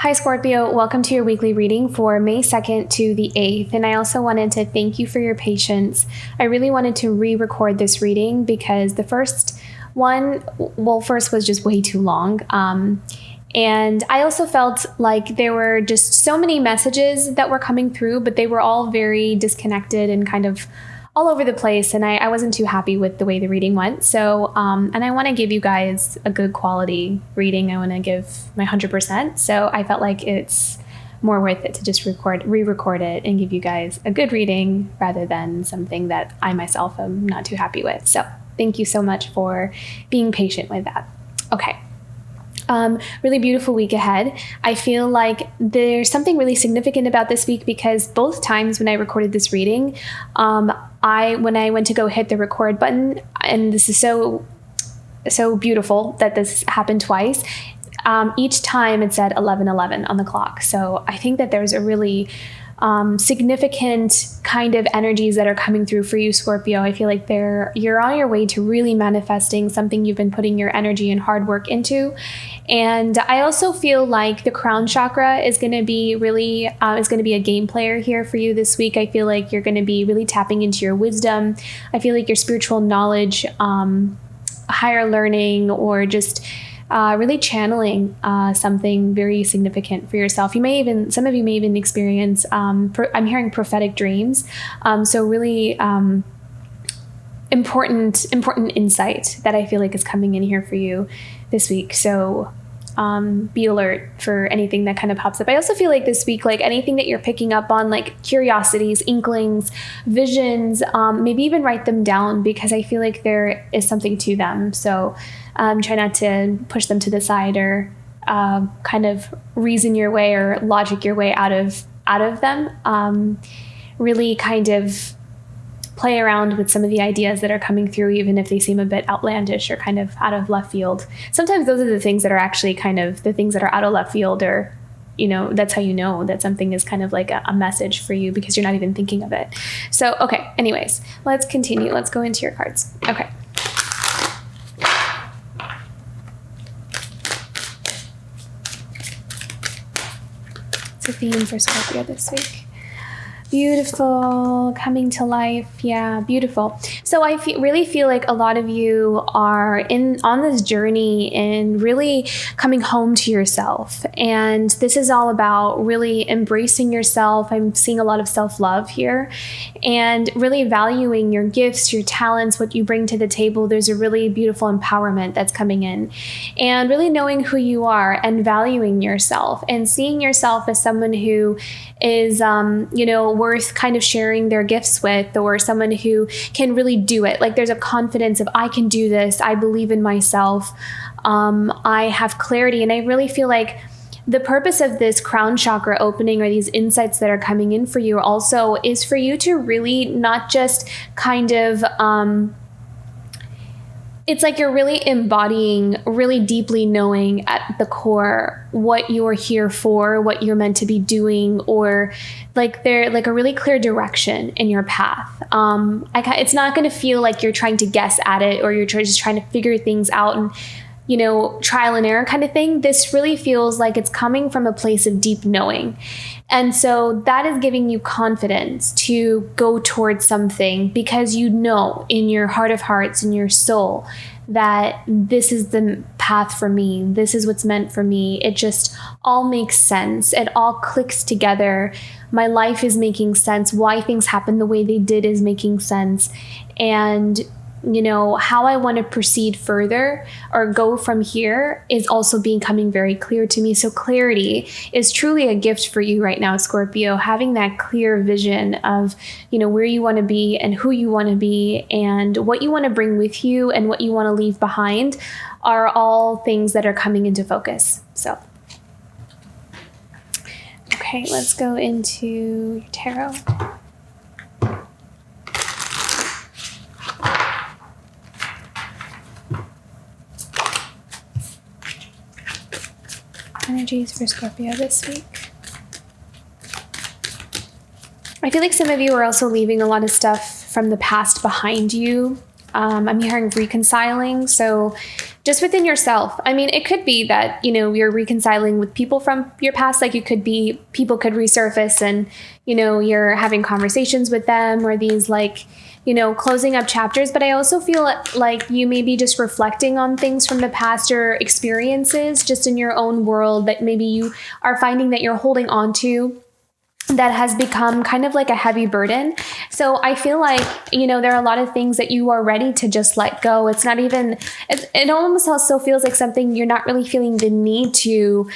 Hi Scorpio, welcome to your weekly reading for May 2nd to the 8th. And I also wanted to thank you for your patience. I really wanted to re-record this reading because the first was just way too long. And I also felt like there were just so many messages that were coming through, but they were all very disconnected and kind of all over the place. And I wasn't too happy with the way the reading went. So, and I want to give you guys a good quality reading. I want to give my 100%. So I felt like it's more worth it to just re-record it and give you guys a good reading rather than something that I myself am not too happy with. So thank you so much for being patient with that. Okay. Really beautiful week ahead. I feel like there's something really significant about this week because both times when I recorded this reading, when I went to go hit the record button, and this is so beautiful that this happened twice, each time it said 11:11 on the clock. So I think that there's a really significant kind of energies that are coming through for you, Scorpio. I feel like you're on your way to really manifesting something you've been putting your energy and hard work into. And I also feel like the crown chakra is going to be really a game player here for you this week. I feel like you're going to be really tapping into your wisdom. I feel like your spiritual knowledge, higher learning, or just really channeling something very significant for yourself. Some of you may even experience, I'm hearing prophetic dreams. So really important insight that I feel like is coming in here for you this week. So be alert for anything that kind of pops up. I also feel like this week, like anything that you're picking up on, like curiosities, inklings, visions, maybe even write them down because I feel like there is something to them. So try not to push them to the side or kind of reason your way or logic your way out of them. Really kind of play around with some of the ideas that are coming through, even if they seem a bit outlandish or kind of out of left field. Sometimes those are the things that are actually kind of the things that are out of left field, or, that's how you know that something is kind of like a message for you because you're not even thinking of it. So, okay, anyways, let's continue. Let's go into your cards. Okay. It's a theme for Scorpio this week. Beautiful, coming to life. Yeah, beautiful. So I really feel like a lot of you are on this journey and really coming home to yourself. And this is all about really embracing yourself. I'm seeing a lot of self-love here and really valuing your gifts, your talents, what you bring to the table. There's a really beautiful empowerment that's coming in, and really knowing who you are and valuing yourself and seeing yourself as someone who is, worth kind of sharing their gifts with, or someone who can really do it. Like there's a confidence of, I can do this. I believe in myself. I have clarity. And I really feel like the purpose of this crown chakra opening, or these insights that are coming in for you also, is for you to really not just kind of, it's like you're really embodying, really deeply knowing at the core what you're here for, what you're meant to be doing, or like a really clear direction in your path. It's not going to feel like you're trying to guess at it, or you're just trying to figure things out and, trial and error kind of thing. This really feels like it's coming from a place of deep knowing. And so that is giving you confidence to go towards something because you know in your heart of hearts, in your soul, that this is the path for me. This is what's meant for me. It just all makes sense. It all clicks together. My life is making sense. Why things happen the way they did is making sense. And how I want to proceed further or go from here is also becoming very clear to me. So clarity is truly a gift for you right now, Scorpio. Having that clear vision of, where you want to be and who you want to be and what you want to bring with you and what you want to leave behind are all things that are coming into focus. So, okay, let's go into your tarot. Energies for Scorpio this week. I feel like some of you are also leaving a lot of stuff from the past behind you. I'm hearing reconciling. So just within yourself. I mean, it could be that, you're reconciling with people from your past. Like it could be people could resurface and, you're having conversations with them, or these like, closing up chapters. But I also feel like you may be just reflecting on things from the past or experiences just in your own world that maybe you are finding that you're holding on to, that has become kind of like a heavy burden. So I feel like, there are a lot of things that you are ready to just let go. It's not even, it almost also feels like something you're not really feeling the need to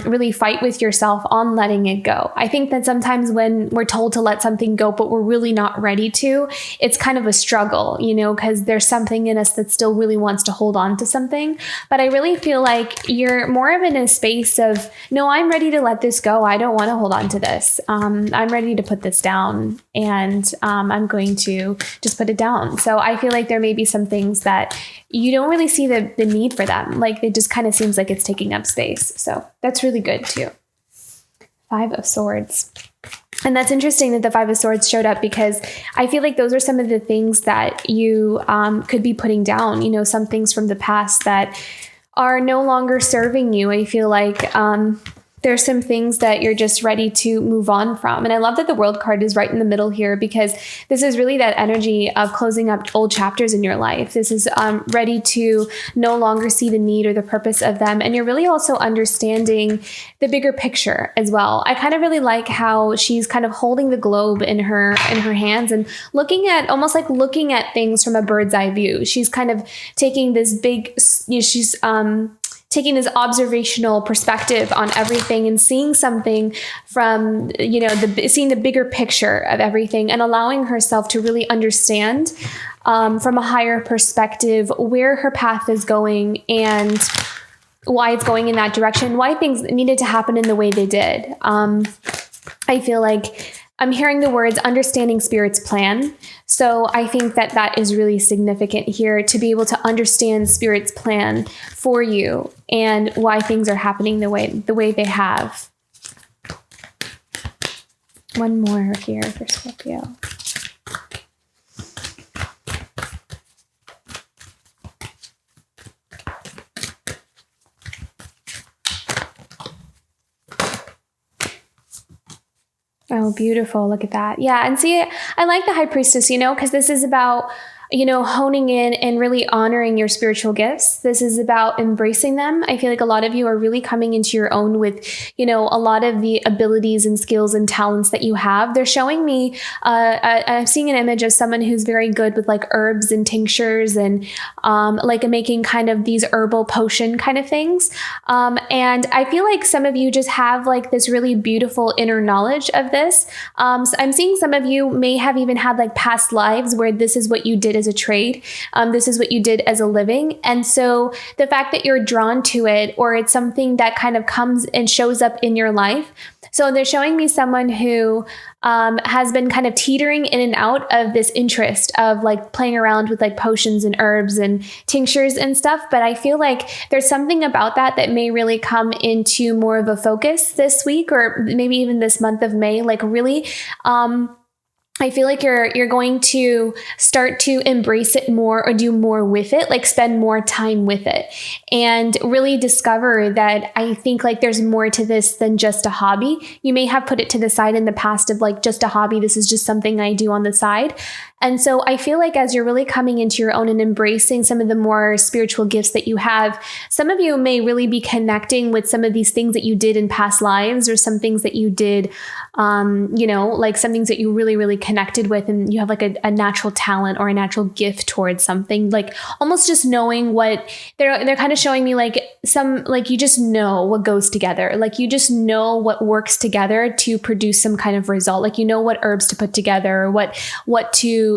really fight with yourself on letting it go. I think that sometimes when we're told to let something go, but we're really not ready to, it's kind of a struggle, because there's something in us that still really wants to hold on to something. But I really feel like you're more of in a space of, no, I'm ready to let this go. I don't want to hold on to this. I'm ready to put this down, and I'm going to just put it down. So I feel like there may be some things that you don't really see the need for them. Like it just kind of seems like it's taking up space. So that's really good too. 5 of Swords. And that's interesting that the 5 of Swords showed up, because I feel like those are some of the things that you could be putting down, some things from the past that are no longer serving you. I feel like there's some things that you're just ready to move on from. And I love that the World card is right in the middle here, because this is really that energy of closing up old chapters in your life. This is ready to no longer see the need or the purpose of them. And you're really also understanding the bigger picture as well. I kind of really like how she's kind of holding the globe in her hands and looking at things from a bird's eye view. She's kind of taking this big, taking this observational perspective on everything and seeing something from, seeing the bigger picture of everything, and allowing herself to really understand from a higher perspective where her path is going and why it's going in that direction, why things needed to happen in the way they did. I feel like I'm hearing the words understanding Spirit's plan. So I think that is really significant here, to be able to understand Spirit's plan for you and why things are happening the way they have. One more here for Scorpio. Oh, beautiful. Look at that. Yeah. And see, I like the High Priestess, because this is about, honing in and really honoring your spiritual gifts. This is about embracing them. I feel like a lot of you are really coming into your own with, a lot of the abilities and skills and talents that you have. They're showing me, I'm seeing an image of someone who's very good with like herbs and tinctures and like making kind of these herbal potion kind of things. And I feel like some of you just have like this really beautiful inner knowledge of this. So I'm seeing some of you may have even had like past lives where this is what you did as a trade. This is what you did as a living. And so the fact that you're drawn to it, or it's something that kind of comes and shows up in your life. So they're showing me someone who has been kind of teetering in and out of this interest of like playing around with like potions and herbs and tinctures and stuff. But I feel like there's something about that may really come into more of a focus this week, or maybe even this month of May, like really, I feel like you're going to start to embrace it more, or do more with it, like spend more time with it, and really discover that I think like there's more to this than just a hobby. You may have put it to the side in the past of like just a hobby. This is just something I do on the side. And so I feel like as you're really coming into your own and embracing some of the more spiritual gifts that you have, some of you may really be connecting with some of these things that you did in past lives, or some things that you did, like some things that you really, really connected with, and you have like a natural talent or a natural gift towards something, like almost just knowing what they're kind of showing me, like some, like you just know what goes together. Like you just know what works together to produce some kind of result. Like, what herbs to put together, or what to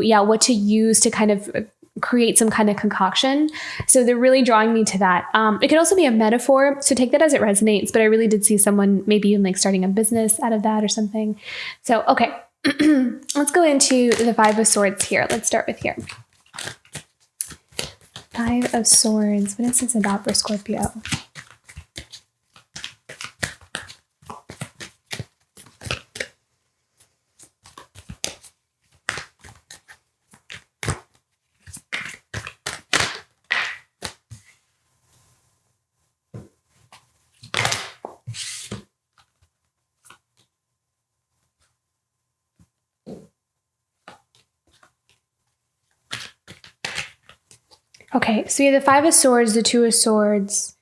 use to kind of create some kind of concoction. So they're really drawing me to that. It could also be a metaphor, so take that as it resonates, but I really did see someone maybe even like starting a business out of that or something. So, okay, let's go into the 5 of Swords here. Let's start with here. 5 of Swords. What is this about for Scorpio? Okay, so you have the Five of Swords, the Two of Swords,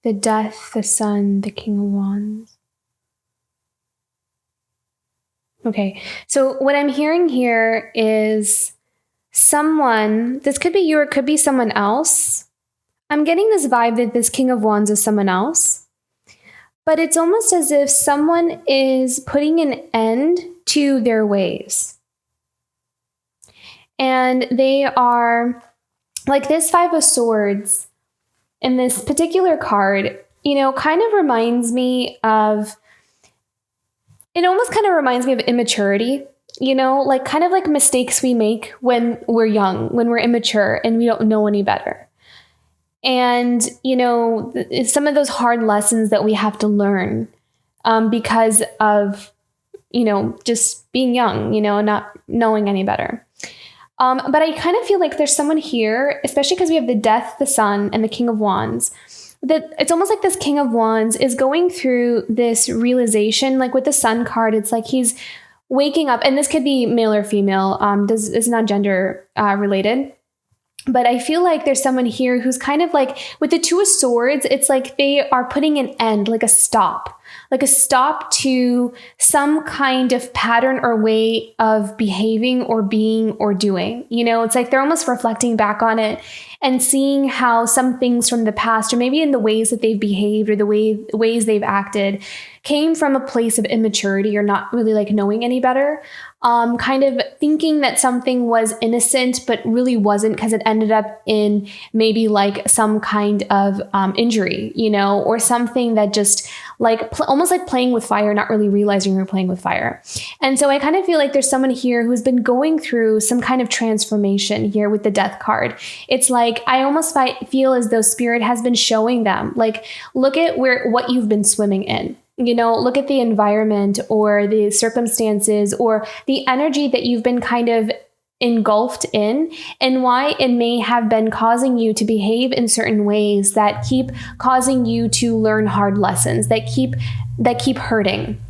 the Death, the Sun, the King of Wands. Okay, so what I'm hearing here is someone, this could be you or it could be someone else. I'm getting this vibe that this King of Wands is someone else, but it's almost as if someone is putting an end to their ways. And they are like this Five of Swords in this particular card, kind of reminds me of, it almost kind of reminds me of immaturity, like kind of like mistakes we make when we're young, when we're immature and we don't know any better. And, some of those hard lessons that we have to learn because of, just being young, not knowing any better. But I kind of feel like there's someone here, especially because we have the Death, the Sun, and the King of Wands, that it's almost like this King of Wands is going through this realization, like with the Sun card, it's like he's waking up, and this could be male or female, it's not gender related. But I feel like there's someone here who's kind of like, with the Two of Swords, it's like they are putting an end, like a stop to some kind of pattern or way of behaving or being or doing. It's like they're almost reflecting back on it and seeing how some things from the past, or maybe in the ways that they've behaved or the ways they've acted, came from a place of immaturity or not really like knowing any better. Kind of thinking that something was innocent, but really wasn't, because it ended up in maybe like some kind of injury, or something that just like almost like playing with fire, not really realizing you're playing with fire. And so I kind of feel like there's someone here who's been going through some kind of transformation here with the Death card. It's like, I almost feel as though Spirit has been showing them, like, look at what you've been swimming in. Look at the environment or the circumstances or the energy that you've been kind of engulfed in, and why it may have been causing you to behave in certain ways that keep causing you to learn hard lessons that keep hurting.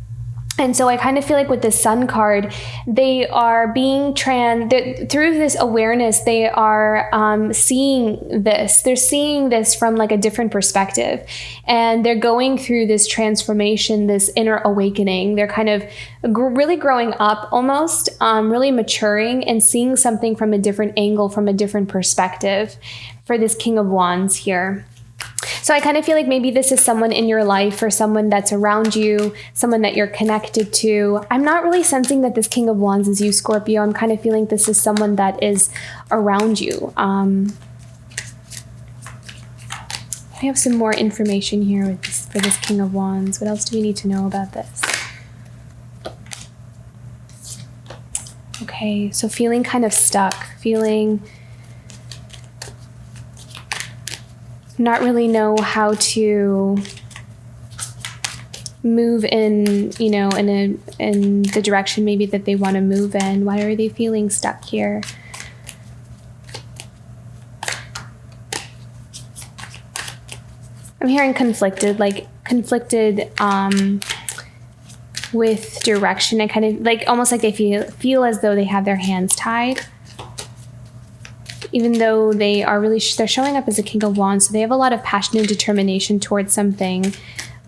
And so I kind of feel like with the Sun card, they are being through this awareness, they are seeing this. They're seeing this from like a different perspective. And they're going through this transformation, this inner awakening. They're kind of really growing up almost, really maturing and seeing something from a different angle, from a different perspective for this King of Wands here. So I kind of feel like maybe this is someone in your life or someone that's around you, someone that you're connected to. I'm not really sensing that this King of Wands is you, Scorpio. I'm kind of feeling this is someone that is around you. We have some more information here for this King of Wands. What else do we need to know about this? Okay, so feeling kind of stuck, not really know how to move in, in the direction maybe that they want to move in. Why are they feeling stuck here? I'm hearing conflicted with direction. I kind of like almost like they feel as though they have their hands tied. Even though they're showing up as a King of Wands, so they have a lot of passion and determination towards something,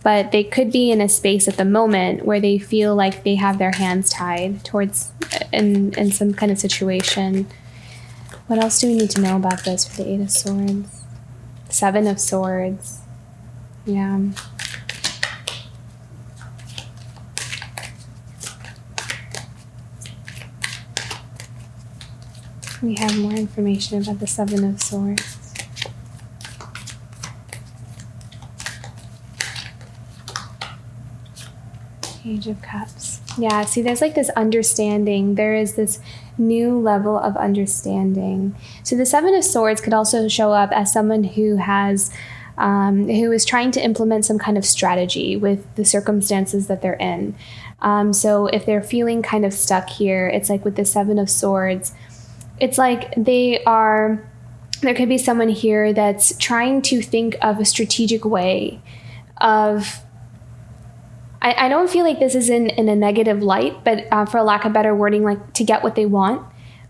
but they could be in a space at the moment where they feel like they have their hands tied towards in some kind of situation. What else do we need to know about this for the Eight of Swords? Seven of Swords. Yeah. We have more information about the Seven of Swords. Page of Cups. Yeah, see, there's like this understanding. There is this new level of understanding. So the Seven of Swords could also show up as someone who is trying to implement some kind of strategy with the circumstances that they're in. So if they're feeling kind of stuck here, it's like with the Seven of Swords, it's like there could be someone here that's trying to think of a strategic way of, I don't feel like this is in a negative light, but for lack of better wording, like to get what they want.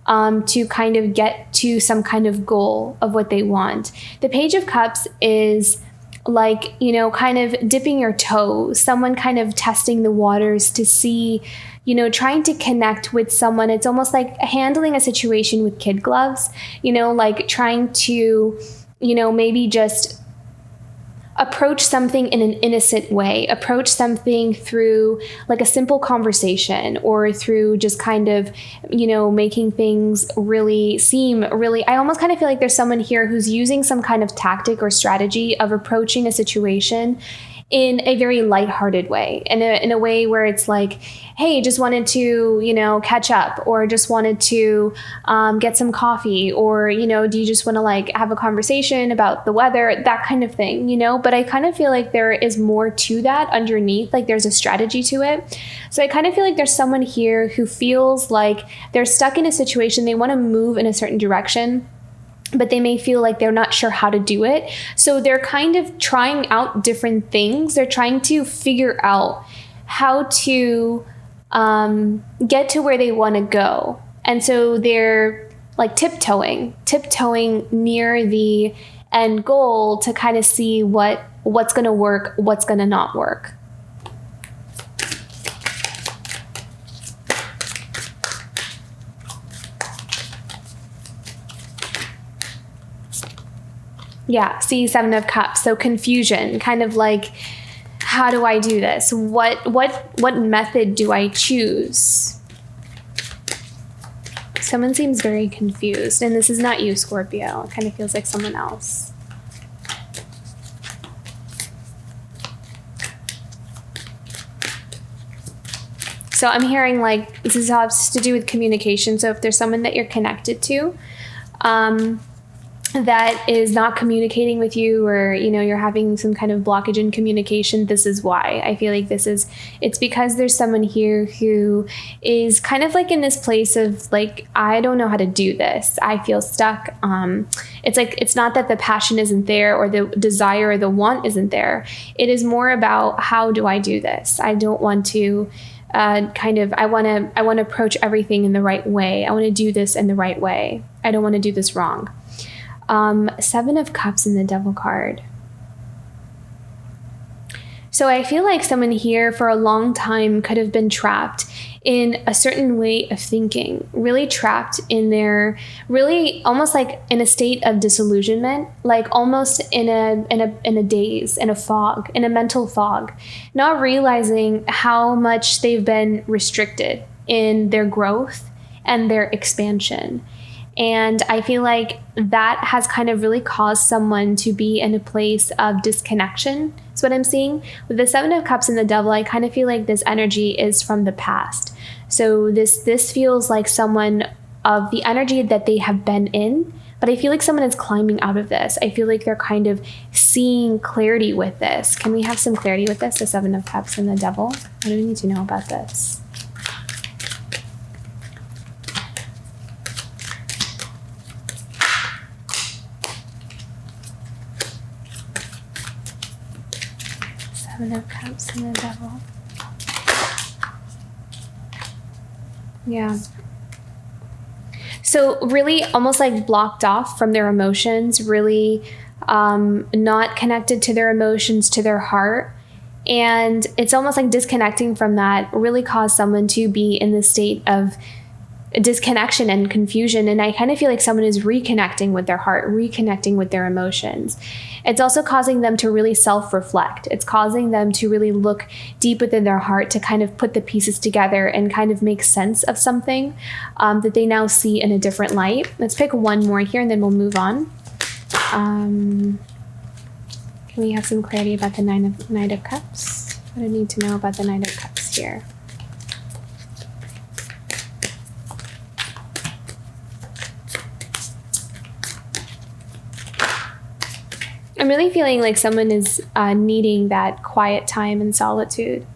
to kind of get to some kind of goal of what they want. The Page of Cups is like, you know, kind of dipping your toe, someone kind of testing the waters to see, you know, trying to connect with someone. It's almost like handling a situation with kid gloves, you know, like trying to, you know, maybe just approach something in an innocent way, approach something through like a simple conversation, or through just kind of, you know, making things really seem really, I almost kind of feel like there's someone here who's using some kind of tactic or strategy of approaching a situation in a very lighthearted way, in a way where it's like, hey, just wanted to, you know, catch up, or just wanted to get some coffee, or, you know, do you just want to like have a conversation about the weather, that kind of thing, you know? But I kind of feel like there is more to that underneath, like there's a strategy to it. So I kind of feel like there's someone here who feels like they're stuck in a situation, they want to move in a certain direction, but they may feel like they're not sure how to do it. So they're kind of trying out different things. They're trying to figure out how to get to where they want to go. And so they're like tiptoeing near the end goal to kind of see what's going to work, what's going to not work. Yeah, see, Seven of Cups. So confusion, kind of like, how do I do this? What method do I choose? Someone seems very confused, and this is not you, Scorpio. It kind of feels like someone else. So I'm hearing like this has to do with communication. So if there's someone that you're connected to, that is not communicating with you, or, you know, you're having some kind of blockage in communication, this is why. I feel like it's because there's someone here who is kind of like in this place of like, I don't know how to do this. I feel stuck. It's like, it's not that the passion isn't there, or the desire or the want isn't there. It is more about, how do I do this? I don't want to I want to approach everything in the right way. I want to do this in the right way. I don't want to do this wrong. Seven of Cups and the Devil card. So I feel like someone here for a long time could have been trapped in a certain way of thinking, really trapped in their, really almost like in a state of disillusionment, like almost in a daze, in a fog, in a mental fog, not realizing how much they've been restricted in their growth and their expansion. And I feel like that has kind of really caused someone to be in a place of disconnection. That's what I'm seeing. With the Seven of Cups and the Devil, I kind of feel like this energy is from the past. So this feels like someone of the energy that they have been in, but I feel like someone is climbing out of this. I feel like they're kind of seeing clarity with this. Can we have some clarity with this? The Seven of Cups and the Devil. What do we need to know about this? Seven of Cups and the Devil. Yeah. So really almost like blocked off from their emotions, really not connected to their emotions, to their heart. And it's almost like disconnecting from that really caused someone to be in this state of disconnection and confusion. And I kind of feel like someone is reconnecting with their heart, reconnecting with their emotions. It's also causing them to really self-reflect. It's causing them to really look deep within their heart, to kind of put the pieces together and kind of make sense of something that they now see in a different light. Let's pick one more here and then we'll move on. Can we have some clarity about the Knight of Cups? What do I need to know about the Knight of Cups here? I'm really feeling like someone is needing that quiet time and solitude.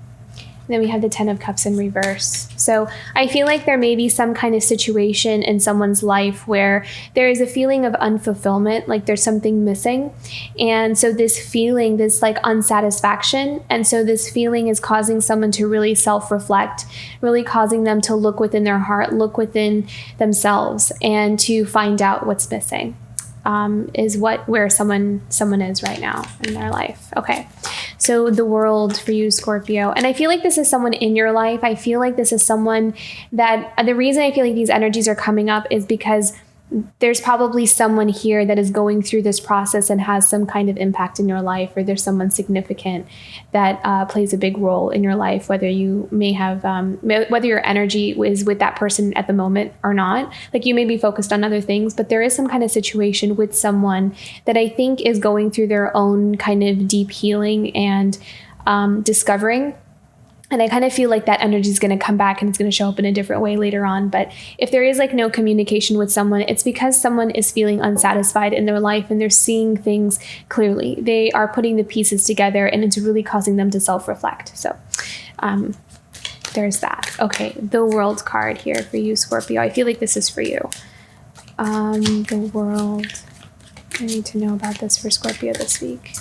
Then we have the 10 of Cups in reverse. So I feel like there may be some kind of situation in someone's life where there is a feeling of unfulfillment, like there's something missing. And so this feeling, this like unsatisfaction. And so this feeling is causing someone to really self-reflect, really causing them to look within their heart, look within themselves, and to find out what's missing. Is where someone is right now in their life. Okay. So the World for you, Scorpio. And I feel like this is someone in your life. I feel like this is someone that the reason I feel like these energies are coming up is because there's probably someone here that is going through this process and has some kind of impact in your life, or there's someone significant that plays a big role in your life, whether you may have, whether your energy is with that person at the moment or not. Like you may be focused on other things, but there is some kind of situation with someone that I think is going through their own kind of deep healing and discovering. And I kind of feel like that energy is going to come back and it's going to show up in a different way later on. But if there is like no communication with someone, it's because someone is feeling unsatisfied in their life and they're seeing things clearly. They are putting the pieces together and it's really causing them to self-reflect. So there's that. Okay, the World card here for you, Scorpio. I feel like this is for you. The World. I need to know about this for Scorpio this week.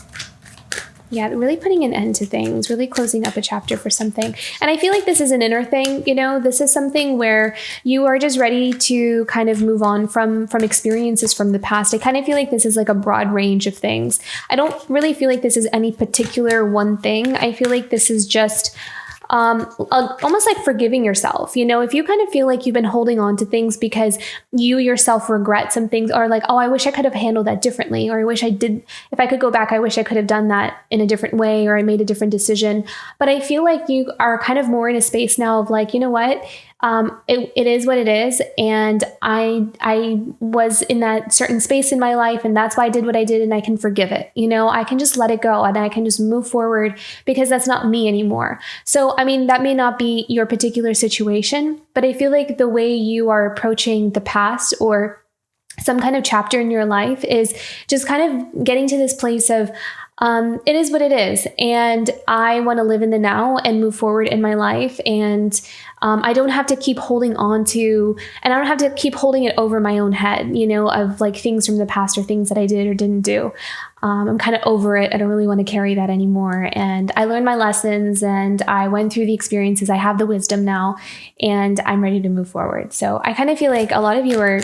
Yeah, really putting an end to things, really closing up a chapter for something. And I feel like this is an inner thing, you know, this is something where you are just ready to kind of move on from experiences from the past. I kind of feel like this is like a broad range of things. I don't really feel like this is any particular one thing. I feel like this is just almost like forgiving yourself. You know, if you kind of feel like you've been holding on to things because you yourself regret some things, or like, oh, I wish I could have handled that differently, or I wish I did, if I could go back, I wish I could have done that in a different way, or I made a different decision. But I feel like you are kind of more in a space now of like, you know what? It is what it is. And I was in that certain space in my life and that's why I did what I did, and I can forgive it. You know, I can just let it go and I can just move forward because that's not me anymore. So, I mean, that may not be your particular situation, but I feel like the way you are approaching the past or some kind of chapter in your life is just kind of getting to this place of, it is what it is. And I want to live in the now and move forward in my life. And I don't have to keep holding on to, and I don't have to keep holding it over my own head, you know, of like things from the past or things that I did or didn't do. I'm kind of over it. I don't really want to carry that anymore. And I learned my lessons and I went through the experiences. I have the wisdom now and I'm ready to move forward. So I kind of feel like a lot of you are,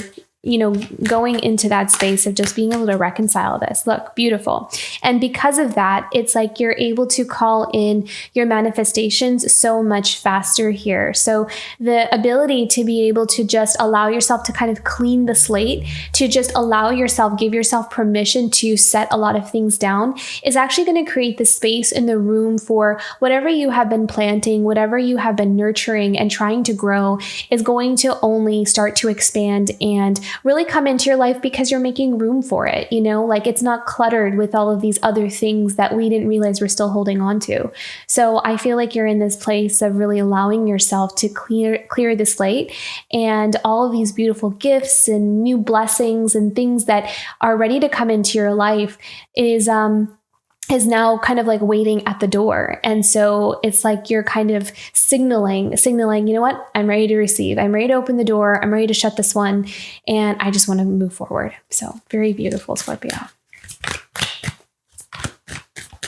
you know, going into that space of just being able to reconcile this. Look, beautiful. And because of that, it's like you're able to call in your manifestations so much faster here. So the ability to be able to just allow yourself to kind of clean the slate, to just allow yourself, give yourself permission to set a lot of things down is actually going to create the space in the room for whatever you have been planting, whatever you have been nurturing and trying to grow is going to only start to expand and really come into your life because you're making room for it. You know, like it's not cluttered with all of these other things that we didn't realize we're still holding on to. So I feel like you're in this place of really allowing yourself to clear the slate, and all of these beautiful gifts and new blessings and things that are ready to come into your life is now kind of like waiting at the door. And so it's like you're kind of signaling, you know what? I'm ready to receive. I'm ready to open the door. I'm ready to shut this one. And I just want to move forward. So very beautiful, Scorpio.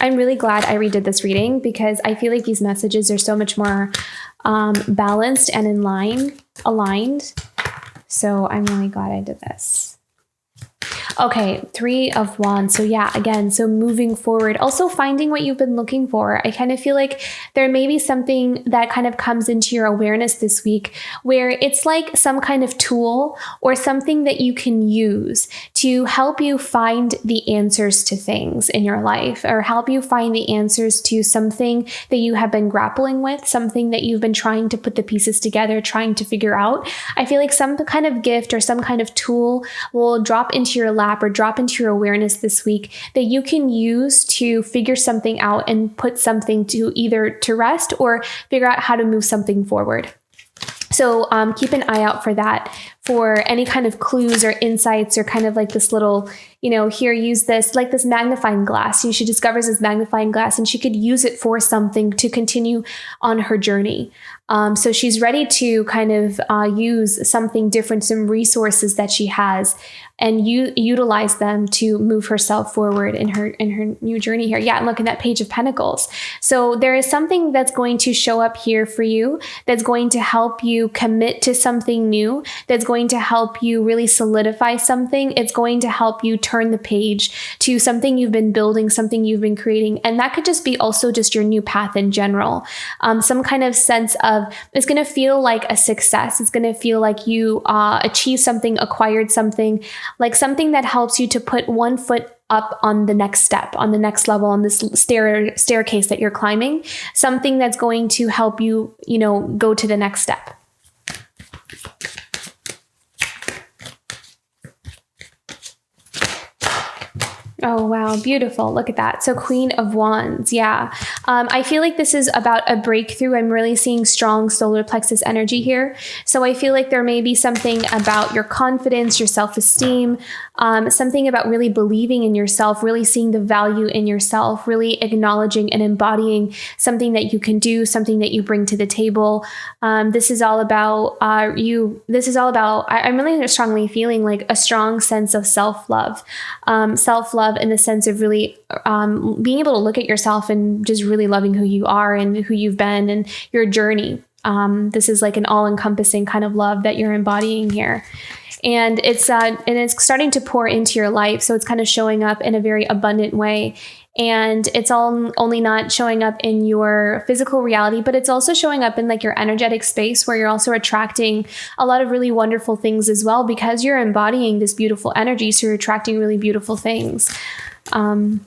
I'm really glad I redid this reading because I feel like these messages are so much more balanced and aligned. So I'm really glad I did this. Okay, 3 of Wands. So yeah, again, so moving forward, also finding what you've been looking for. I kind of feel like there may be something that kind of comes into your awareness this week where it's like some kind of tool or something that you can use to help you find the answers to things in your life, or help you find the answers to something that you have been grappling with, something that you've been trying to put the pieces together, trying to figure out. I feel like some kind of gift or some kind of tool will drop into your lap or drop into your awareness this week that you can use to figure something out and put something to either to rest or figure out how to move something forward. So keep an eye out for that for any kind of clues or insights, or kind of like this little, here, use this, like this magnifying glass. She discovers this magnifying glass, and she could use it for something to continue on her journey. So she's ready to kind of use something different, some resources that she has, and utilize them to move herself forward in her new journey here. Yeah, and look at that Page of Pentacles. So there is something that's going to show up here for you that's going to help you commit to something new, that's going to help you really solidify something. It's going to help you turn the page to something you've been building, something you've been creating. And that could just be also just your new path in general. Some kind of sense of, it's going to feel like a success. It's going to feel like you achieved something, acquired something, like something that helps you to put one foot up on the next step, on the next level, on this staircase that you're climbing, something that's going to help you, go to the next step. Oh, wow. Beautiful. Look at that. So Queen of Wands. Yeah. I feel like this is about a breakthrough. I'm really seeing strong solar plexus energy here. So I feel like there may be something about your confidence, your self-esteem, something about really believing in yourself, really seeing the value in yourself, really acknowledging and embodying something that you can do, something that you bring to the table. This is all about I'm really strongly feeling like a strong sense of self-love, in the sense of really being able to look at yourself and just really loving who you are and who you've been and your journey. This is like an all-encompassing kind of love that you're embodying here. And it's starting to pour into your life. So it's kind of showing up in a very abundant way. And it's only not showing up in your physical reality, but it's also showing up in like your energetic space, where you're also attracting a lot of really wonderful things as well, because you're embodying this beautiful energy. So you're attracting really beautiful things. I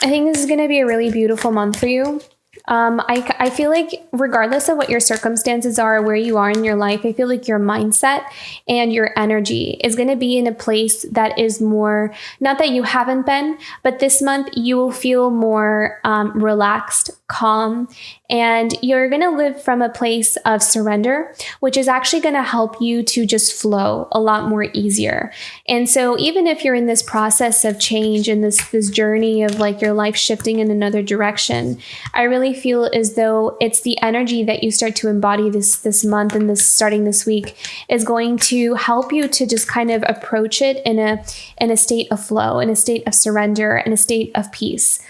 think this is going to be a really beautiful month for you. I feel like regardless of what your circumstances are, where you are in your life, I feel like your mindset and your energy is going to be in a place that is more, not that you haven't been, but this month you will feel more relaxed, calm, and you're going to live from a place of surrender, which is actually going to help you to just flow a lot more easier. And so even if you're in this process of change and this journey of like your life shifting in another direction, I really feel as though it's the energy that you start to embody this month and starting this week is going to help you to just kind of approach it in a state of flow, in a state of surrender, in a state of peace,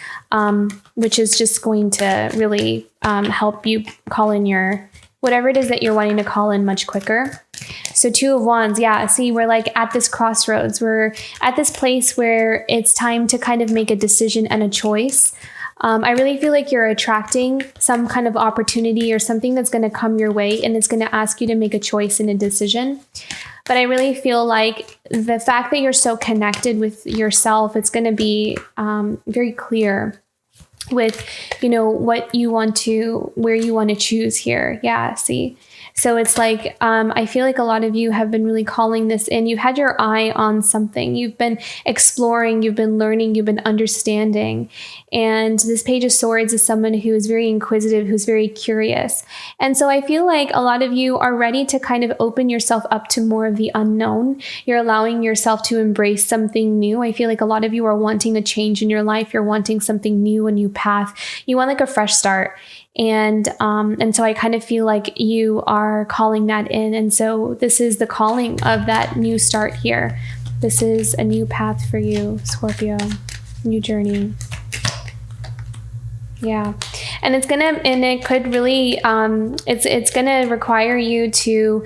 which is just going to really help you call in your whatever it is that you're wanting to call in much quicker. So Two of Wands, yeah, see, we're like at this crossroads. We're at this place where it's time to kind of make a decision and a choice. I really feel like you're attracting some kind of opportunity or something that's going to come your way, and it's going to ask you to make a choice and a decision. But I really feel like the fact that you're so connected with yourself, it's going to be very clear with, what you want to, where you want to choose here. Yeah, see. So it's like, I feel like a lot of you have been really calling this in. You've had your eye on something. You've been exploring, you've been learning, you've been understanding. And this Page of Swords is someone who is very inquisitive, who's very curious. And so I feel like a lot of you are ready to kind of open yourself up to more of the unknown. You're allowing yourself to embrace something new. I feel like a lot of you are wanting a change in your life. You're wanting something new, a new path. You want like a fresh start. And so I kind of feel like you are calling that in. And so this is the calling of that new start here. This is a new path for you, Scorpio, new journey. Yeah. And it could really, it's going to require you to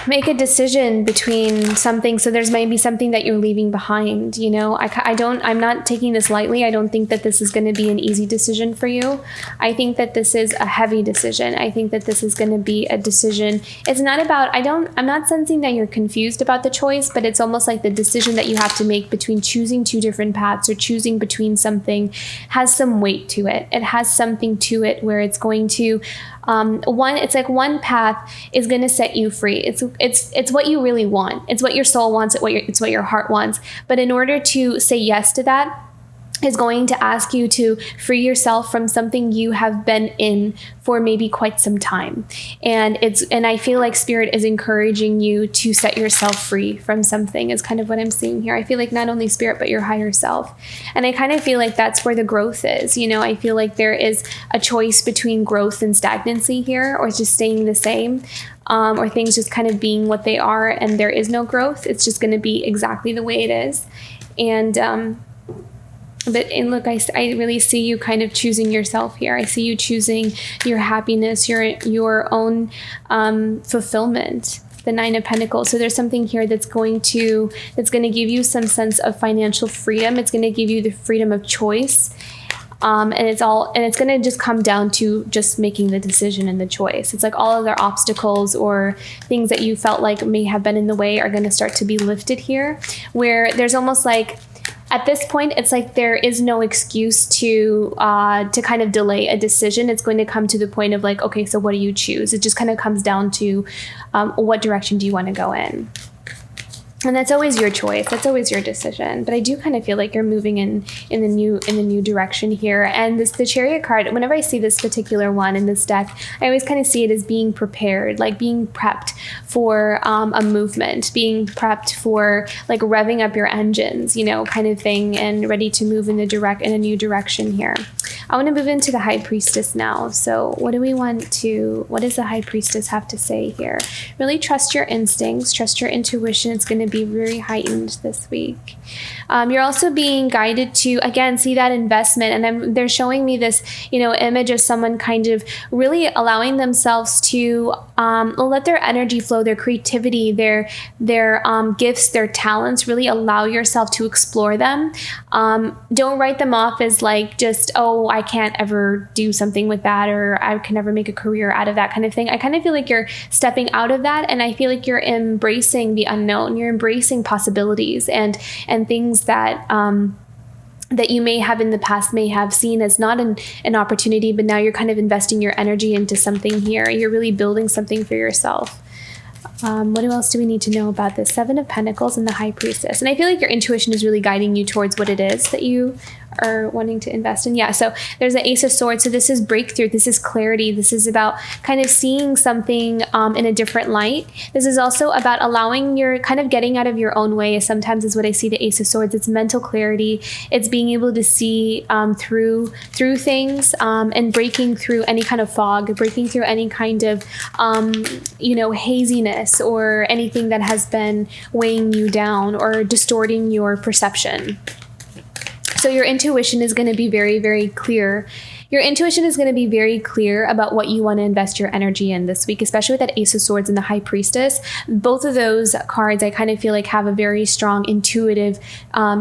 make a decision between something. So there's maybe something that you're leaving behind, I'm not taking this lightly. I don't think that this is going to be an easy decision for you. I think that this is a heavy decision. I think that this is going to be a decision. It's not about, I'm not sensing that you're confused about the choice, but it's almost like the decision that you have to make between choosing two different paths or choosing between something has some weight to it. It has something to it where it's going to, it's like one path is going to set you free. It's what you really want. It's what your soul wants. It's what your heart wants. But in order to say yes to that, is going to ask you to free yourself from something you have been in for maybe quite some time. And I feel like Spirit is encouraging you to set yourself free from something, is kind of what I'm seeing here. I feel like not only Spirit, but your higher self. And I kind of feel like that's where the growth is. You know, I feel like there is a choice between growth and stagnancy here, or just staying the same. Or things just kind of being what they are, and there is no growth. It's just going to be exactly the way it is. And look, I really see you kind of choosing yourself here. I see you choosing your happiness, your own fulfillment, the Nine of Pentacles. So there's something here that's going to give you some sense of financial freedom. It's going to give you the freedom of choice. And it's going to just come down to just making the decision and the choice. It's like all other obstacles or things that you felt like may have been in the way are going to start to be lifted here, where there's almost like, at this point, it's like there is no excuse to kind of delay a decision. It's going to come to the point of like, okay, so what do you choose? It just kind of comes down to what direction do you want to go in? And that's always your choice. That's always your decision. But I do kind of feel like you're moving in the new direction here. And the Chariot card, whenever I see this particular one in this deck, I always kind of see it as being prepared, like being prepped for a movement, being prepped for like revving up your engines, you know, kind of thing, and ready to move in a new direction here. I want to move into the High Priestess now. So what does the High Priestess have to say here? Really trust your instincts, trust your intuition. It's going to be very heightened this week. You're also being guided to, again, see that investment. And they're showing me this, image of someone kind of really allowing themselves to let their energy flow, their creativity, their gifts, their talents, really allow yourself to explore them. Don't write them off as like just, oh, I can't ever do something with that, or I can never make a career out of that kind of thing. I kind of feel like you're stepping out of that, and I feel like you're embracing the unknown. You're embracing possibilities and things that that you may have in the past may have seen as not an opportunity, but now you're kind of investing your energy into something here. You're really building something for yourself. What else do we need to know about this? Seven of Pentacles and the High Priestess. And I feel like your intuition is really guiding you towards what it is that you are wanting to invest in. Yeah, so there's the Ace of Swords. So this is breakthrough. This is clarity. This is about kind of seeing something in a different light. This is also about allowing your kind of getting out of your own way. Sometimes is what I see the Ace of Swords. It's mental clarity. It's being able to see through things and breaking through any kind of fog, breaking through any kind of haziness or anything that has been weighing you down or distorting your perception. So your intuition is going to be very, very clear. Your intuition is going to be very clear about what you want to invest your energy in this week, especially with that Ace of Swords and the High Priestess. Both of those cards, I kind of feel like have a very strong, intuitive,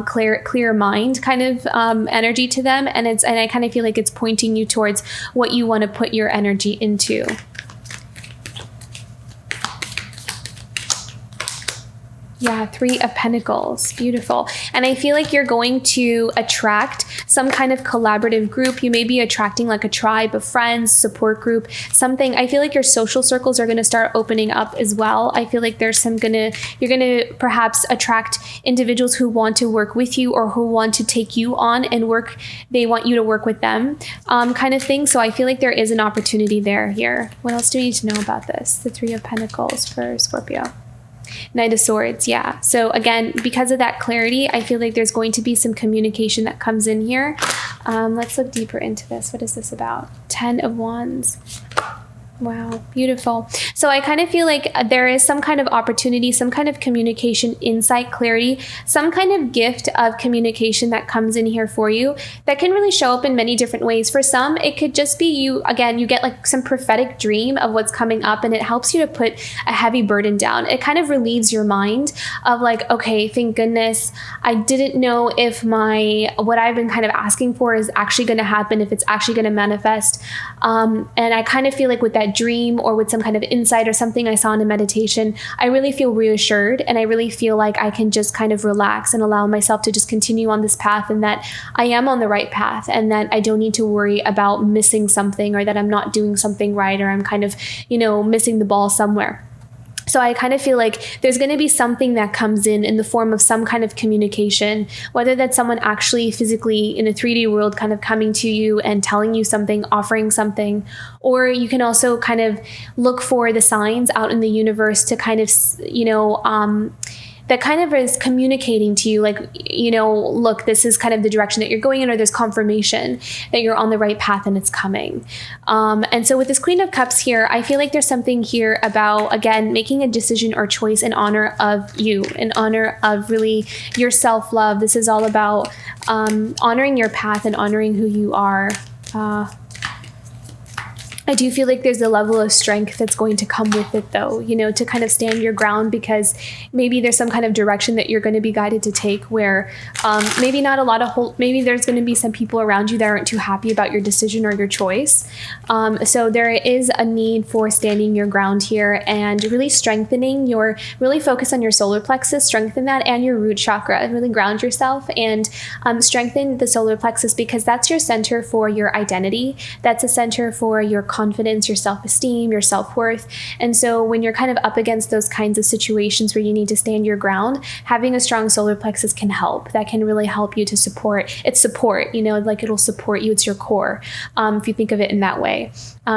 clear mind kind of energy to them. And I kind of feel like it's pointing you towards what you want to put your energy into. Yeah, Three of Pentacles. Beautiful. And I feel like you're going to attract some kind of collaborative group. You may be attracting like a tribe of friends, support group, something. I feel like your social circles are going to start opening up as well. I feel like you're going to perhaps attract individuals who want to work with you or who want to take you on and work. They want you to work with them kind of thing. So I feel like there is an opportunity there here. What else do we need to know about this? The Three of Pentacles for Scorpio. Knight of Swords, yeah. So again, because of that clarity, I feel like there's going to be some communication that comes in here. Let's look deeper into this. What is this about? 10 of Wands. Wow, beautiful. So I kind of feel like there is some kind of opportunity, some kind of communication, insight, clarity, some kind of gift of communication that comes in here for you that can really show up in many different ways. For some, it could just be you get like some prophetic dream of what's coming up, and it helps you to put a heavy burden down. It kind of relieves your mind of like, okay, thank goodness, I didn't know if what I've been kind of asking for is actually going to happen, if it's actually going to manifest. And I kind of feel like with that dream or with some kind of insight or something I saw in a meditation, I really feel reassured, and I really feel like I can just kind of relax and allow myself to just continue on this path, and that I am on the right path, and that I don't need to worry about missing something, or that I'm not doing something right, or I'm kind of, missing the ball somewhere. So I kind of feel like there's going to be something that comes in the form of some kind of communication, whether that's someone actually physically in a 3D world kind of coming to you and telling you something, offering something, or you can also kind of look for the signs out in the universe to kind of, that kind of is communicating to you, like, look, this is kind of the direction that you're going in, or there's confirmation that you're on the right path and it's coming. And so with this Queen of Cups here, I feel like there's something here about, again, making a decision or choice in honor of you, in honor of really your self-love. This is all about honoring your path and honoring who you are. I do feel like there's a level of strength that's going to come with it, though, to kind of stand your ground, because maybe there's some kind of direction that you're going to be guided to take where maybe not a lot of maybe there's going to be some people around you that aren't too happy about your decision or your choice. So there is a need for standing your ground here and really strengthening really focus on your solar plexus, strengthen that, and your root chakra, and really ground yourself and strengthen the solar plexus, because that's your center for your identity. That's a center for your confidence, your self-esteem, your self-worth. And so when you're kind of up against those kinds of situations where you need to stand your ground, having a strong solar plexus can help. That can really help you to support. It's support, like it'll support you. It's your core, if you think of it in that way.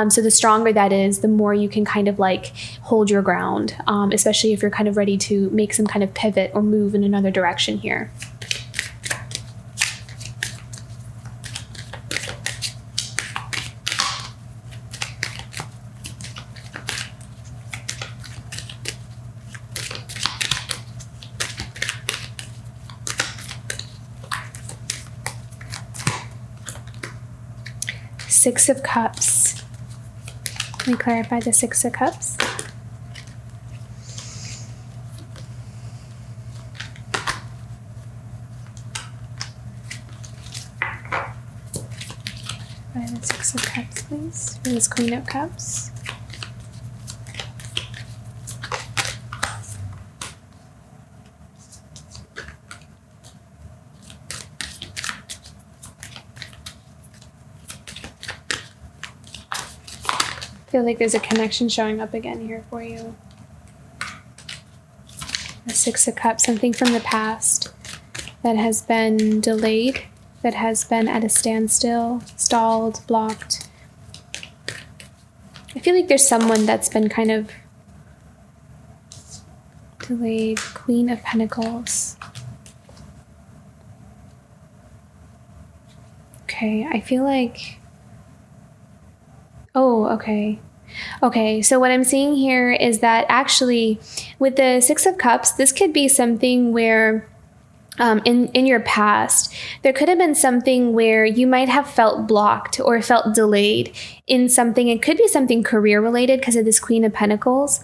So the stronger that is, the more you can kind of like hold your ground, especially if you're kind of ready to make some kind of pivot or move in another direction here. Six of Cups. Let me clarify the Six of Cups. By the Six of Cups, please. For this Queen of Cups. I feel like there's a connection showing up again here for you. The Six of Cups, something from the past that has been delayed, that has been at a standstill, stalled, blocked. I feel like there's someone that's been kind of delayed. Queen of Pentacles. Okay, I feel like... Oh, okay. Okay, so what I'm seeing here is that actually with the Six of Cups, this could be something where in your past, there could have been something where you might have felt blocked or felt delayed in something. It could be something career related because of this Queen of Pentacles.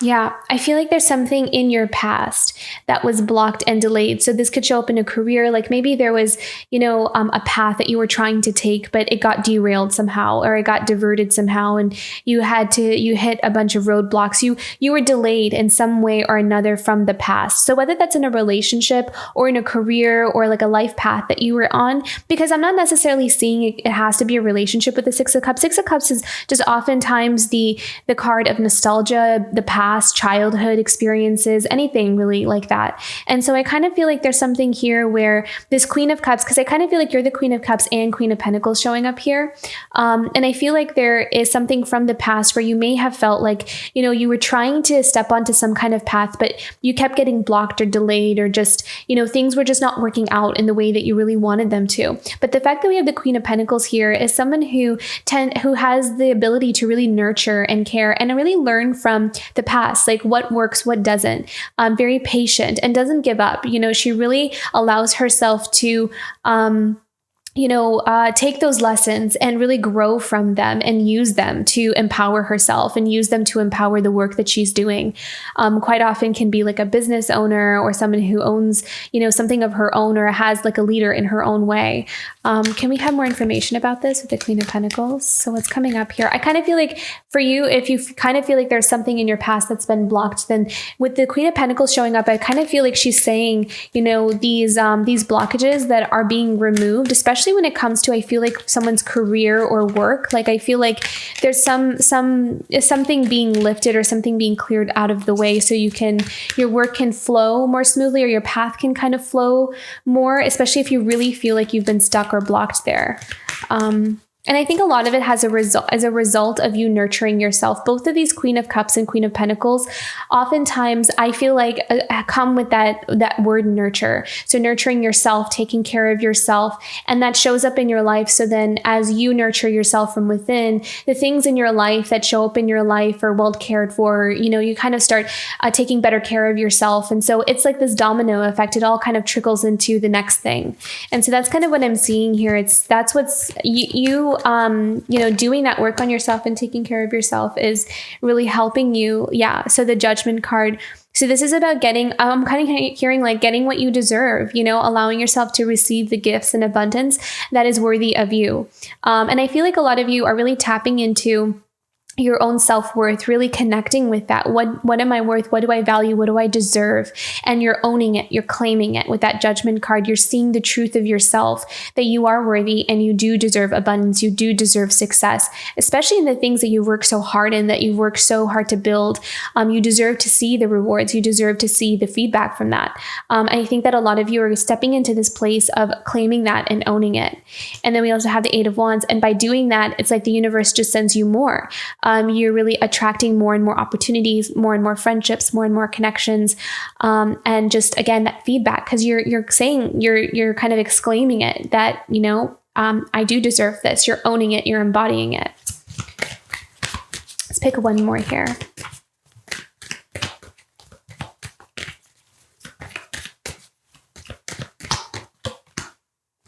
Yeah, I feel like there's something in your past that was blocked and delayed. So this could show up in a career, like maybe there was, a path that you were trying to take, but it got derailed somehow, or it got diverted somehow, and you hit a bunch of roadblocks. You were delayed in some way or another from the past. So whether that's in a relationship or in a career or like a life path that you were on, because I'm not necessarily seeing it has to be a relationship with the Six of Cups. Six of Cups is just oftentimes the card of nostalgia, the past, childhood experiences, anything really like that. And so I kind of feel like there's something here where this Queen of Cups, because I kind of feel like you're the Queen of Cups and Queen of Pentacles showing up here. And I feel like there is something from the past where you may have felt like, you were trying to step onto some kind of path, but you kept getting blocked or delayed, or just, things were just not working out in the way that you really wanted them to. But the fact that we have the Queen of Pentacles here is someone who has the ability to really nurture and care and really learn from the past. Like what works, what doesn't. Very patient and doesn't give up. She really allows herself to take those lessons and really grow from them and use them to empower herself and use them to empower the work that she's doing. Quite often can be like a business owner or someone who owns, something of her own, or has like a leader in her own way. Can we have more information about this with the Queen of Pentacles? So what's coming up here? I kind of feel like for you, if you kind of feel like there's something in your past that's been blocked, then with the Queen of Pentacles showing up, I kind of feel like she's saying, these blockages that are being removed, especially especially when it comes to, I feel like, someone's career or work. Like I feel like there's something being lifted or something being cleared out of the way, so your work can flow more smoothly, or your path can kind of flow more, especially if you really feel like you've been stuck or blocked there. And I think a lot of it has as a result of you nurturing yourself. Both of these Queen of Cups and Queen of Pentacles, oftentimes I feel like come with that word nurture. So nurturing yourself, taking care of yourself, and that shows up in your life. So then as you nurture yourself from within, the things in your life that show up in your life are well cared for. You kind of start taking better care of yourself. And so it's like this domino effect. It all kind of trickles into the next thing. And so that's kind of what I'm seeing here. That's what's doing that work on yourself and taking care of yourself is really helping you. Yeah. So the Judgment card. So this is about I'm kind of hearing like getting what you deserve, allowing yourself to receive the gifts and abundance that is worthy of you. And I feel like a lot of you are really tapping into your own self-worth, really connecting with that. What am I worth? What do I value? What do I deserve? And you're owning it. You're claiming it with that Judgment card. You're seeing the truth of yourself, that you are worthy and you do deserve abundance. You do deserve success, especially in the things that you work so hard in, that you've worked so hard to build. You deserve to see the rewards. You deserve to see the feedback from that. I think that a lot of you are stepping into this place of claiming that and owning it. And then we also have the Eight of Wands. And by doing that, it's like the universe just sends you more. You're really attracting more and more opportunities, more and more friendships, more and more connections, and just again that feedback, because you're saying you're kind of exclaiming it that I do deserve this. You're owning it. You're embodying it. Let's pick one more here.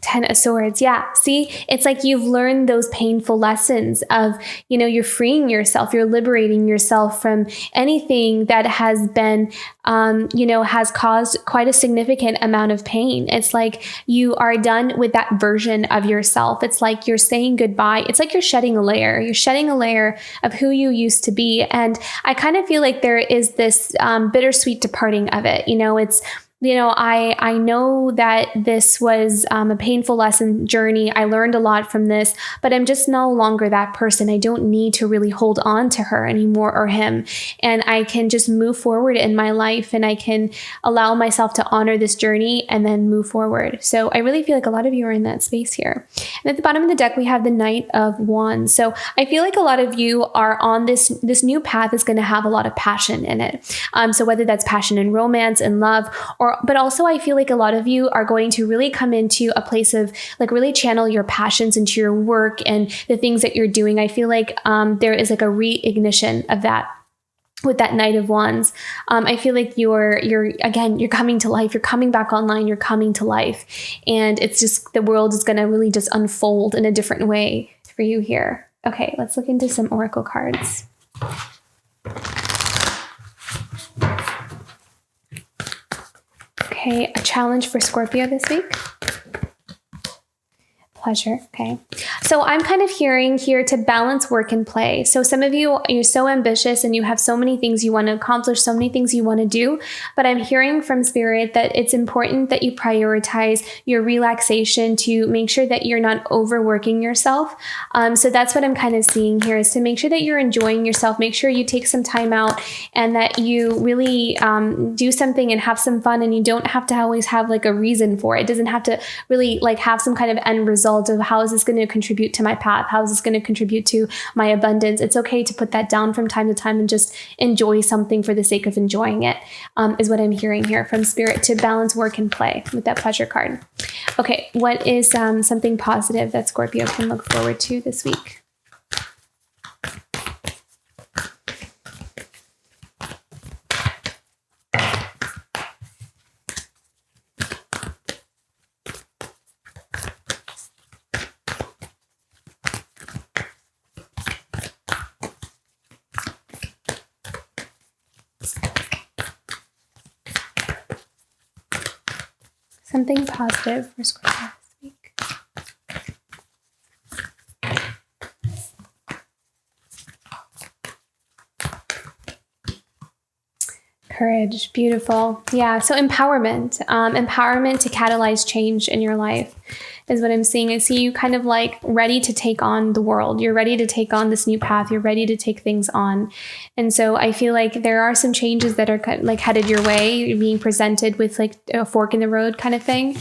10 of Swords. Yeah. See, it's like you've learned those painful lessons of, you're freeing yourself, you're liberating yourself from anything that has been, has caused quite a significant amount of pain. It's like you are done with that version of yourself. It's like you're saying goodbye. It's like you're shedding a layer. You're shedding a layer of who you used to be. And I kind of feel like there is this bittersweet departing of it. It's, I know that this was a painful lesson journey. I learned a lot from this, but I'm just no longer that person. I don't need to really hold on to her anymore or him. And I can just move forward in my life, and I can allow myself to honor this journey and then move forward. So I really feel like a lot of you are in that space here. And at the bottom of the deck, we have the Knight of Wands. So I feel like a lot of you are on this new path is going to have a lot of passion in it. So whether that's passion in romance and love, but also I feel like a lot of you are going to really come into a place of like really channel your passions into your work and the things that you're doing. I feel like there is like a reignition of that with that Knight of Wands. I feel like you're coming to life. You're coming back online. You're coming to life. And it's just, the world is going to really just unfold in a different way for you here. Okay, let's look into some oracle cards. Okay, a challenge for Scorpio this week. Pleasure. Okay. So I'm kind of hearing here to balance work and play. So some of you, you're so ambitious and you have so many things you want to accomplish, so many things you want to do. But I'm hearing from Spirit that it's important that you prioritize your relaxation to make sure that you're not overworking yourself. So that's what I'm kind of seeing here, is to make sure that you're enjoying yourself. Make sure you take some time out and that you really do something and have some fun. And you don't have to always have like a reason for it. It doesn't have to really like have some kind of end result of how is this going to contribute to my path? How is this going to contribute to my abundance? It's okay to put that down from time to time and just enjoy something for the sake of enjoying it, is what I'm hearing here from Spirit, to balance work and play with that Pleasure card. Okay, what is something positive that Scorpio can look forward to this week? Something positive for Scorpio this week. Courage. Beautiful. Yeah. So empowerment. Empowerment to catalyze change in your life. is what I'm seeing. I see you kind of like ready to take on the world. You're ready to take on this new path. You're ready to take things on. And so I feel like there are some changes that are like headed your way. You're being presented with like a fork in the road kind of thing.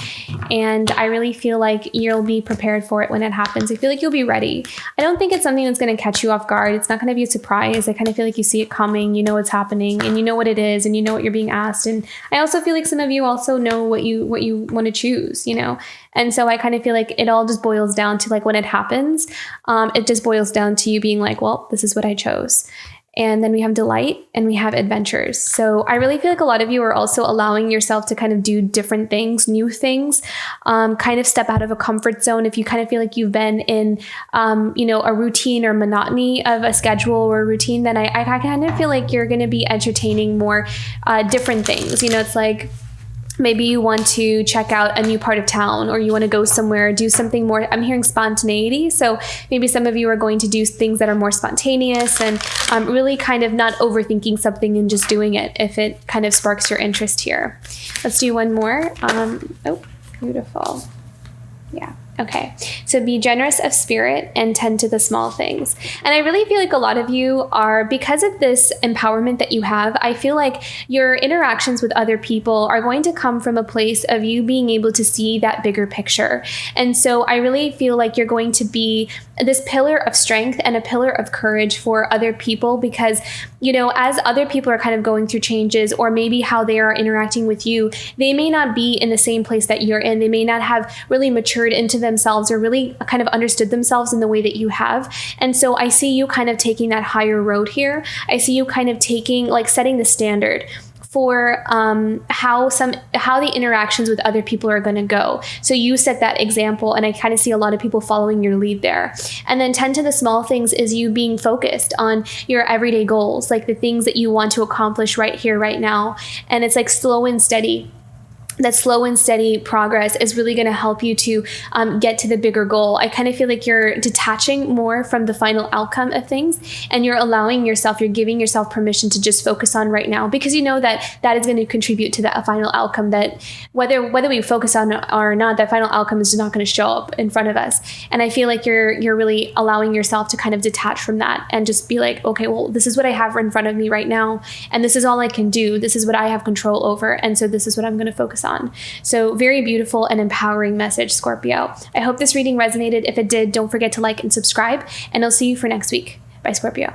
And I really feel like you'll be prepared for it when it happens. I feel like you'll be ready. I don't think it's something that's going to catch you off guard. It's not going to be a surprise. I kind of feel like you see it coming, you know what's happening, and you know what it is, and you know what you're being asked. And I also feel like some of you also know what you want to choose, you know? And so I kind of feel like it all just boils down to like when it happens, it just boils down to you being like, well, this is what I chose. And then we have delight and we have adventures. So I really feel like a lot of you are also allowing yourself to kind of do different things, new things, kind of step out of a comfort zone. If you kind of feel like you've been in, a routine or monotony of a schedule or a routine, then I kind of feel like you're going to be entertaining more different things. You know, it's like, maybe you want to check out a new part of town, or you want to go somewhere, do something more. I'm hearing spontaneity. So maybe some of you are going to do things that are more spontaneous and really kind of not overthinking something and just doing it if it kind of sparks your interest here. Let's do one more. Oh, beautiful. Yeah. Okay, so be generous of spirit and tend to the small things. And I really feel like a lot of you are, because of this empowerment that you have, I feel like your interactions with other people are going to come from a place of you being able to see that bigger picture. And so I really feel like you're going to be this pillar of strength and a pillar of courage for other people, because, you know, as other people are kind of going through changes, or maybe how they are interacting with you, they may not be in the same place that you're in. They may not have really matured into themselves or really kind of understood themselves in the way that you have. And so I see you kind of taking that higher road here. I see you kind of taking, like, setting the standard for how the interactions with other people are going to go. So you set that example, and I kind of see a lot of people following your lead there. And then tend to the small things is you being focused on your everyday goals, like the things that you want to accomplish right here, right now. And it's like slow and steady. That slow and steady progress is really going to help you to get to the bigger goal. I kind of feel like you're detaching more from the final outcome of things, and you're giving yourself permission to just focus on right now, because you know that that is going to contribute to that final outcome, that whether we focus on it or not, that final outcome is just not going to show up in front of us. And I feel like you're really allowing yourself to kind of detach from that and just be like, okay, well, this is what I have in front of me right now, and this is all I can do. This is what I have control over, and so this is what I'm going to focus on. So very beautiful and empowering message, Scorpio. I hope this reading resonated. If it did, don't forget to like and subscribe, and I'll see you for next week. Bye, Scorpio.